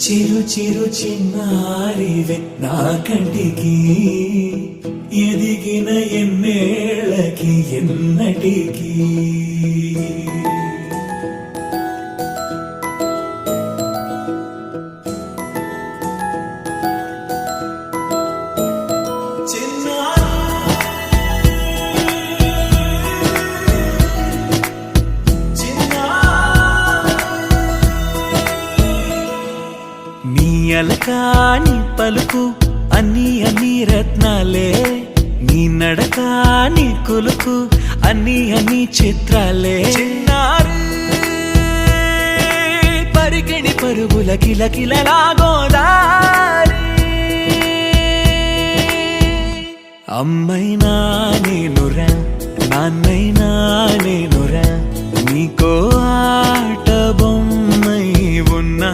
చిరు చిరు చిన్నారివే నా కంటికి ఎదిగిన ఎన్నేళ్ళకి ఎన్నటికి అలకాని పలుకు అన్ని అన్ని రత్నాలే నీ నడకాని కులుకు అన్ని అన్ని చిత్రాలే చిన్నారు పరికిణి పరుగుల కిలకిలలాగోదారి అమ్మైనా నేనురా నాన్నైనా నేనురా నీకో ఆట బొమ్మై ఉన్నా